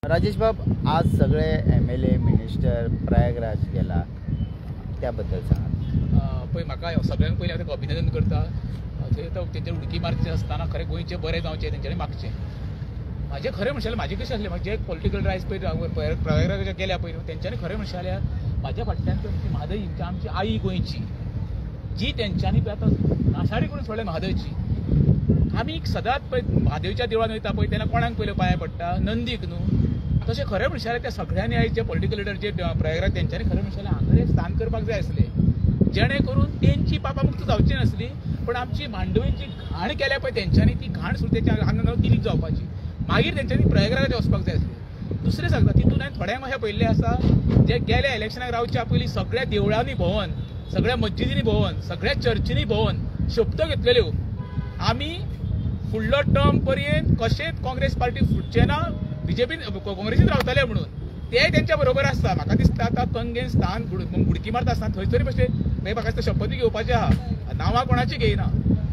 राजेश बाब, आज सगळे MLA मिनिस्टर प्रयागराज गेला, त्याबद्दल सांगा. पळय, म्हाका सगळ्यांक पयलीं हांव अभिनंदन करता. थंय तेंचे उडकी मारचे आसतना खरें गोंयचे बरें जावचें तेंच्यांनी मागचें. म्हाजें खरें म्हणशालें म्हाजें कशें आसलें, म्हाजे पॉलिटिकल रायज पळय प्रयागराज गेल्या पळय तेंच्यांनी खरें म्हणशालें म्हाज्या फाटल्यान ती म्हादय आमची आई गोंयची, जी तेंच्यांनी पळय आतां नाशाडी करून सोडल्या म्हादयची. आमी सदांच पळय म्हादेवच्या देवळान वयता पळय तेन्ना कोणाक पयलें पांयां पडटा? नंदीक न्हू. तशें खरें म्हणशालें त्या सगळ्यांनी आयज जे पॉलिटिकल लिडर जे प्रयागराज तेंच्यांनी खरें म्हणशालें हांगा एक स्थान करपाक जाय आसलें, जेणे करून तेंची पापामुक्त जावची नासली, पण आमची मांडवीची घाण केल्या पळय तेंच्यांनी, ती घाण सुद्दां तेंच्या आंगान तिलीक जावपाची. मागीर तेंच्यांनी प्रयागराज वचपाक जाय आसलें. दुसरें सांगता, तितून हांवें थोड्यांक अशें पळयल्लें आसा जे गेल्या इलेक्शनाक रावच्या पयलीं सगळ्या देवळांनी भोंवन, सगळ्या मस्जिदींनी भोंवन, सगळ्या चर्चींनी भोंवन शपथो घेतलेल्यो आमी फुडलो टर्म पर्यंत कशेंच काँग्रेस पार्टी फुटचे ना, बीजेपीन काँग्रेसीन रावतले म्हणून ते तेंच्या बरोबर आसता. म्हाका दिसता आतां कंगेन स्थान बुडकी मारता आसतना थंयसर मातशें म्हाका दिसता शपथ घेवपाचें आहा, नांवां कोणाची घेयना.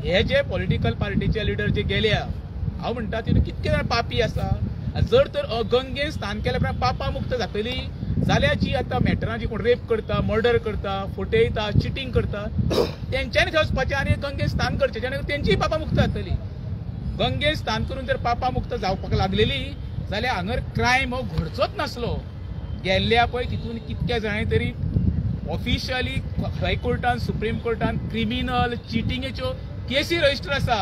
हे जे पॉलिटिकल पार्टीचे लिडर जे गेल्या, हांव म्हणटा तितून कितके जाण पापी आसा. जर तर गंगेन स्थान केल्या उपरांत पापा मुक्त जातली जाल्यार जी आतां मॅटरां जी कोण रेप करता, मर्डर करता, फटयता, चिटींग करता तेंच्यांनी थंय वचपाचें आनी गंगेन स्थान करचें, जेणे तेंचीय पापा मुक्त जातली. गंगेन स्थान करून जर पापा मुक्त जावपाक लागलेली जाल्यार हांगर क्रायम हो घडचोच नासलो. गेल्ल्या पळय तितून कितके जाणांनी तरी ऑफिशियली हायकोर्टान, सुप्रीम कोर्टान क्रिमिनल चिटींगेच्यो केसी रजिस्टर आसा.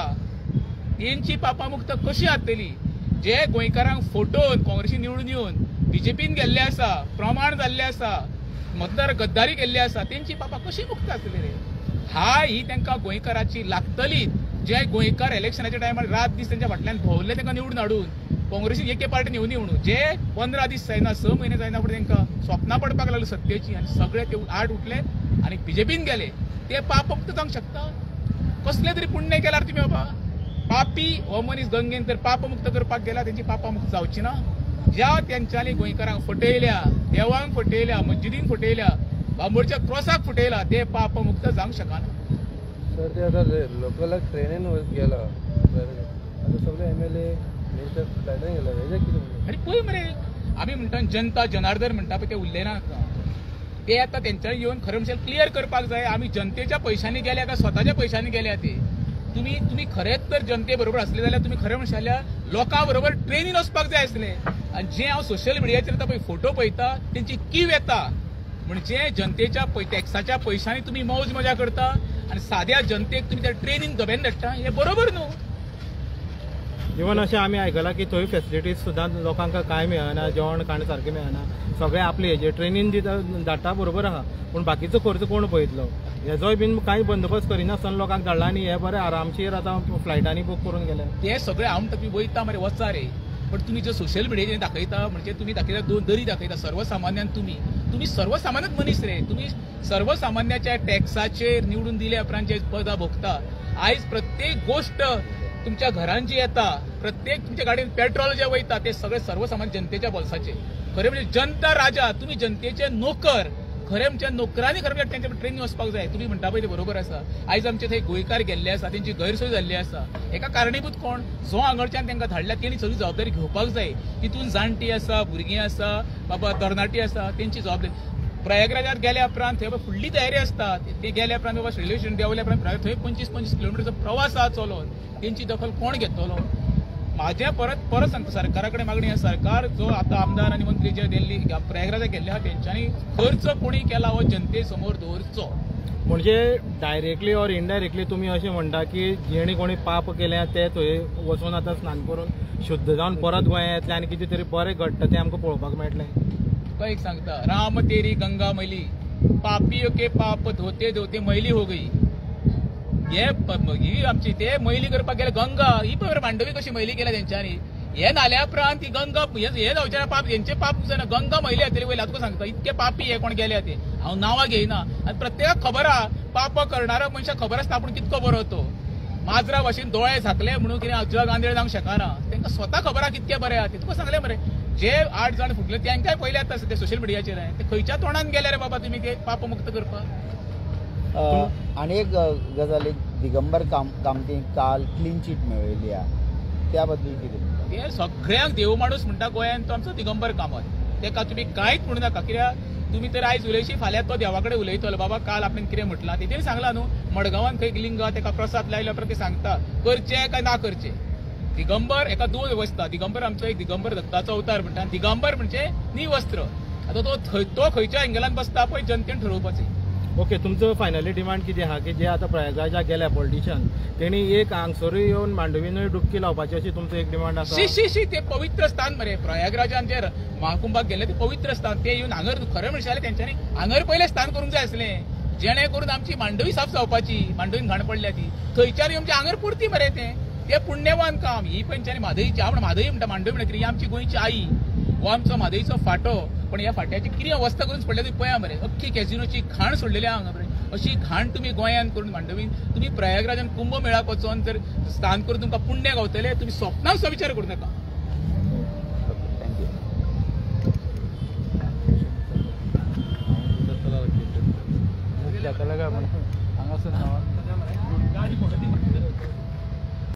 तेंची पापा मुक्त कशी जातली? जे गोंयकारांक फटोवन काँग्रेसीन निवडून येवन बीजेपीन गेल्ले आसा, प्रमाण जाल्ले आसा, मतदार गद्दारी केल्ले आसा, तेंची पापा कशी मुक्त जातली रे? ही तांकां गोंयकाराची लागतली. जे गोंयकार इलेक्शनाच्या टायमार रात दीस तेंच्या फाटल्यान भोंवले तांकां निवडून हाडून काँग्रेसीन एके पार्टीन येवनी म्हणून, जे 15 दीस जायना, 6 म्हयने जायना फुडें तांकां स्वप्नां पडपाक लागली सत्तेची आनी सगळे ते आड उठले आनी बीजेपीन गेले. ते पाप मुक्त जावंक शकता? कसले तरी पुण्य केल्यार तुमी बाबा. पापी हो मनीस गंगेन तर पाप मुक्त करपाक गेला, तेंची पापा मुक्त जावची ना. ज्या तेंच्यांनी गोंयकारांक फटयल्या, देवांक फटयल्या, मस्जिदींक फटयल्या, बांबोळच्या क्रॉसाक फटयला, ते पाप मुक्त जावंक शकना. सर, ते आता लोकलाक ट्रेनीन गेला, आता सगळे MLA मिनिस्टर फ्लायटान गेला, हेजे कितें? अरे पळय मरे, आमी म्हणटा जनता जनार्दन म्हणटा पळय ते उरले ना. ते आतां तेंच्यानी येवन खरें म्हणजे क्लियर करपाक जाय, आमी जनतेच्या पयशांनी गेल्या काय स्वताच्या पयशांनी गेल्या. ते तुम्ही खरेंच तर जनते बरोबर असले जाल्यार तुम्ही खरें म्हणशाल्या लोकां बरोबर ट्रेनीन वचपाक जाय आसलें. आनी जे हांव सोशल मिडियाचेर आतां पळय फोटो पळयता तेंची कीव येता, म्हणजे जनतेच्या टॅक्साच्या पयशांनी तुम्ही मौज मजा करता आनी साद्या जनतेक तुम्ही त्या ट्रेनीन धब्यान धाडटा, हे बरोबर न्हू. इवन अशें आमी आयकलां की थंय फेसिलिटीज सुद्दां लोकांक कांय मेळना, जेवण खाण सारकें मेळना, सगळे आपले हेजे ट्रेनीन धाडटा बरोबर आहा, पूण बाकीचो खर्च कोण पळयतलो? हेजोय बीन कांय बंदोबस्त करिनासतना लोकांक धाडला आनी हे बरें आरामशीर आतां फ्लायटांनी बूक करून गेले. ते सगळे हांव म्हणटा तुम्ही वयता मरे वचा रे, पण तुम्ही जर सोशल मिडियाचेर दाखयता म्हणजे तुम्ही दाखयता दोन दरी दाखयता सर्वसामान्यान. तुम्ही सर्वसामान्यच मनीस रे, तुम्ही सर्वसामान्याच्या टॅक्साचेर निवडून दिल्या उपरांत जे पदां भोगता, आयज प्रत्येक गोष्ट तुमच्या घरान जी येता, प्रत्येक तुमच्या गाडीन पेट्रोल जे वयता ते सगळे सर्वसामान्य जनतेच्या बोल्साचे. खरें म्हणजे जनता राजा, तुम्ही जनतेचे नोकर. खरें म्हणजे नोकरांनी खरें म्हणजे त्यांच्या ट्रेनीन वचपाक जाय. तुम्ही म्हणटा पळय ते बरोबर आसा. आयज आमचे थंय गोंयकार गेल्ले आसा, तेंची गैरसोय जाल्ली आसा. एका कारणीभूत कोण? जो हांगच्यान तांकां धाडल्या तेणी सगळी जबाबदारी घेवपाक जाय. तितून जाणटी आसा, भुरगीं आसा, बाबा तरणाटी आसा, तेंची जबाबदारी. प्रयागराजात गेल्या उपरांत थंय फुडली तयारी आसता. ते गेल्या उपरांत बाबा रेल्वे स्टेशन देंवल्या उपरांत थंय 25-25 किलोमिटरचो प्रवास आहा चलोन, तेंची दखल कोण घेतलो? म्हाजे परत सांगता, सरकारा कडेन मागणी आसा, सरकार जो आता आमदार आनी मंत्री जे दिल्ली प्रयागराजाक गेल्ले आहा तेंच्यांनी खर्च कोणी केला हो जनते समोर दवरचो. म्हणजे डायरेक्टली ऑर इनडायरेक्टली तुम्ही अशें म्हणटा की जेणे कोणी पाप केले ते थंय वचून आतां स्नान करून शुद्ध जावन परत गोंयांत येतले आनी कितें तरी बरें घडटा तें आमकां पळोवपाक मेळटलें. तुका एक सांगता, राम तेरी गंगा मैली, पापियों के पाप धोते धोते मैली हो गई. ही आमची ते मैली करपाक गेले गंगा, ही पळय मांडवी कशी मैली केल्या तेंच्यांनी. हे नाल्या उपरांत ही गंगा हे जावचे पाप, हेंचे पाप जायना, गंगा मैली जातली वयल्या. तुका सांगता इतके पापी हे कोण गेले ते, हांव नांवां घेयना. आनी प्रत्येकाक खबर आहा पाप करणारा मनशाक खबर आसता आपूण कितको बरो तो. माजरा भाशेन दोळे झाकले म्हणून कितें जग आंधळे जावंक शकना. तांकां स्वता खबर आहा कितके बरे आहा ते. तुका सांगले मरे, जे 8 जाण फुटले तेंकांय पयले आतां ते सोशल मिडियाचेर ते खंयच्या तोंडान गेले रे बाबा तुमी ते पाप मुक्त करपाक. आणि एक गजाल, दिगंबर कामतीन काल क्लीन चीट मेळयली, त्याबद्दल कितें? ते सगळ्यांक देव माणूस म्हणटा गोंयांत तो आमचो दिगंबर कामत. तेका तुमी कांयच म्हणू नाका, कित्याक तुमी तर आयज उलयशी फाल्यां तो देवा कडेन उलयतलो. बाबा काल आपणें कितें म्हटलां तेजेर सांगलां न्हू, मडगांवान खंय लिंग तेका क्रॉसात लायल्या उपरांत ते सांगता करचें काय ना करचें. दिगंबर एका दोन अवस्था, दिगंबर आमचो एक दिगंबर दत्ताचो अवतार म्हणटा, आनी दिगंबर म्हणजे निवस्त्र. आतां तो खंयच्या एंगलान बसता पळय जनतेन ठरोवपाचें. ओके, तुमचो फायनली डिमांड कितें आहा की जे आतां प्रयागराजाक गेल्या पॉलिटिशियन तेणी एक हांगसरूय येवन मांडवीनूय डुबकी लावपाची अशी तुमचो एक डिमांड आसा? शी ते पवित्र स्थान मरे. प्रयागराजान जे महाकुंभाक गेले ते पवित्र स्थान, ते येवन हांगर खरें म्हणशाले तेंच्यांनी हांगर पयलें स्थान करूंक जाय आसलें, जेणे करून आमची मांडवी साफ जावपाची, मांडवीन घाण पडल्या ती थंयच्यान येवन हांगर पुरती मरे. ते पुण्यवान काम. ही पंचांनी म्हादईची हांव माधवी म्हणटा, मांडवी म्हणटा ही आमची गोंयची आई, हो आमचो म्हादईचो फाटो. पण ह्या फाट्याची कितें अवस्था करून पडल्या ती पळया मरे. अख्खी कॅझिनोची घाण सोडलेली हांगा मरे. अशी घाण तुमी गोंयांत करून मांडवीन तुमी प्रयागराजान कुंभ मेळाक वचोन जर स्थान करून तुमकां पुण्य गावतले, तुमी स्वप्नांत सुद्दां विचार करूं नाका. थँक्यू.